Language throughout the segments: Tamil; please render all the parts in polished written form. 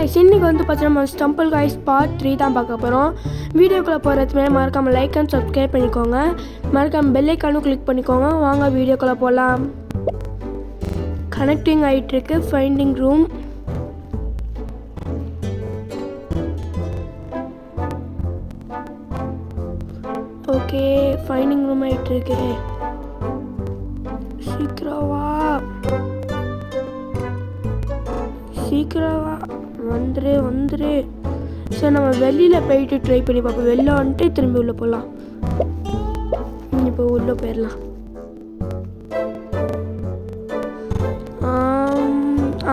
கைஸ், இன்னைக்கு வந்து பார்த்தீங்கன்னா ஸ்டம்பிள் கைஸ் பார்ட் 3 தான் பார்க்க போகிறோம். வீடியோக்குள்ளே போகிறதுக்கு மேலே மறக்காமல் லைக் அண்ட் சப்ஸ்கிரைப் பண்ணிக்கோங்க. மறக்காமல் பெல் ஐக்கானும் கிளிக் பண்ணிக்கோங்க. வாங்க வீடியோக்குள்ளே போகலாம். கனெக்டிங் ஆகிட்டுருக்கு finding room. Okay, finding room ஆகிட்டுருக்கு. சீக்கிரவா வந்துரு. சரி, நம்ம வெளியில் போயிட்டு ட்ரை பண்ணி பார்ப்போம். வெளில வந்துட்டு திரும்பி உள்ளே போகலாம். இப்போ உள்ளே போயிடலாம்.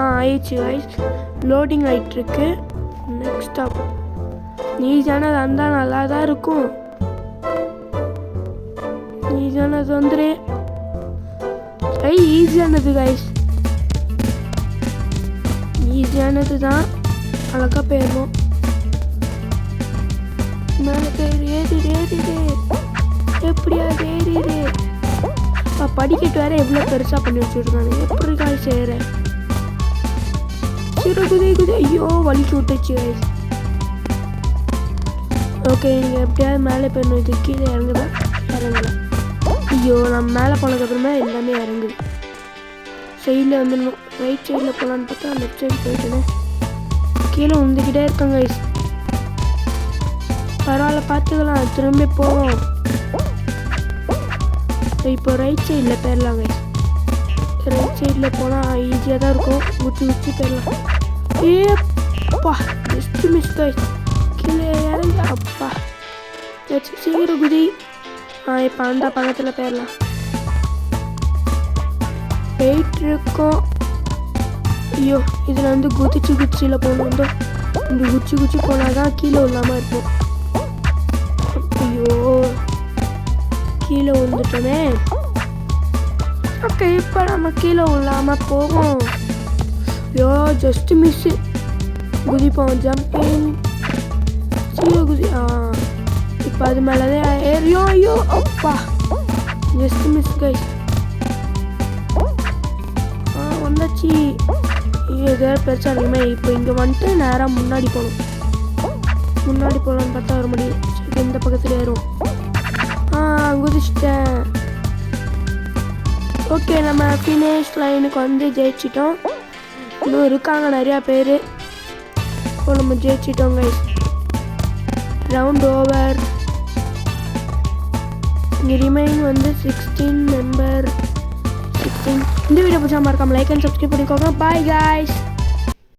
ஆயிடுச்சு கைஸ், லோடிங் ஆகிட்டுருக்கு. நெக்ஸ்ட் ஸ்டாப் ஈஸியானது வந்தால் நல்லா தான் இருக்கும். ஈஸியானது வந்துரு. ஈஸியானது கைஸ், ஈஸியானது தான். அழகாக போயிடணும். மேலே பேர் ஏறிடு. எப்படியா ஏறிடு. படிக்கட்டு வேற எவ்வளோ பெருசாக பண்ணி வச்சுருக்காங்க. எப்படி கால் செய்கிறேன். சிறு குதி. ஐயோ, வலிக்கு விட்டுச்சு கைஸ். ஓகே, நீங்கள் எப்படியாவது மேலே போயிடணும். இது கீழே இறங்கல. ஐயோ, நம்ம மேலே போனதுக்கப்புறமா எல்லாமே இறங்குது. சைடில் வந்துடணும். ரைட் சைடில் போகலான்னு பார்த்தா லெஃப்ட் சைடு போயிட்டுனே கீழே உந்துக்கிட்டே இருக்கேன் கைஸ். பரவாயில்ல, பார்த்துக்கலாம். திரும்பி போவோம். இப்போ ரைட் சைடில் போயிடலாம் கைஸ். ரைட் சைடில் போனால் ஈஸியாக தான் இருக்கும். குச்சி போயிடலாம். ஏப்பா, ஜஸ்ட் மிஸ் கைஸ். கீழே இறங்க. அப்பா, சீக்கிரம் குதி. இப்போ அந்த பக்கத்தில் போயிடலாம். போயிட்டுருக்கோம். ஐயோ, இதில் வந்து குச்சியில் போகணும். இந்த குச்சி போனால் தான் கீழே விழாமல் இருக்கும். ஐயோ, கீழே விழுந்துட்டோமே. ஓகே, இப்போ நம்ம கீழே விழாமல் போவோம். ஐயோ, ஜஸ்ட் மிஸ்ஸு. குதிப்போம். ஜம்பிங். குதி. இப்போ அது மேலே தான் ஏறியோ. ஐயோ, அப்பா, ஜஸ்ட் மிஸ் கைஸ். வந்தாச்சு. எதாவது பெருசாக இருக்குமே. இப்போ இங்கே வந்துட்டு நேராக முன்னாடி போகலான்னு பார்த்தா வர முடியும். சரி, இந்த பக்கத்தில் ஏறும். குதிச்சிட்டேன். ஓகே, நம்ம ஃபினிஷ் லைனுக்கு வந்து ஜெயிச்சிட்டோம். இன்னும் இருக்காங்க நிறையா பேர். இப்போ நம்ம ஜெயிச்சிட்டோம் கைஸ். Round over. இங்கே ரிமைன் வந்து 16 மெம்பர். இந்த வீடியோ பிடிச்சா மறக்காம லைக் அண்ட் சப்ஸ்கிரைப் பண்ணிக்கோங்க. Bye guys.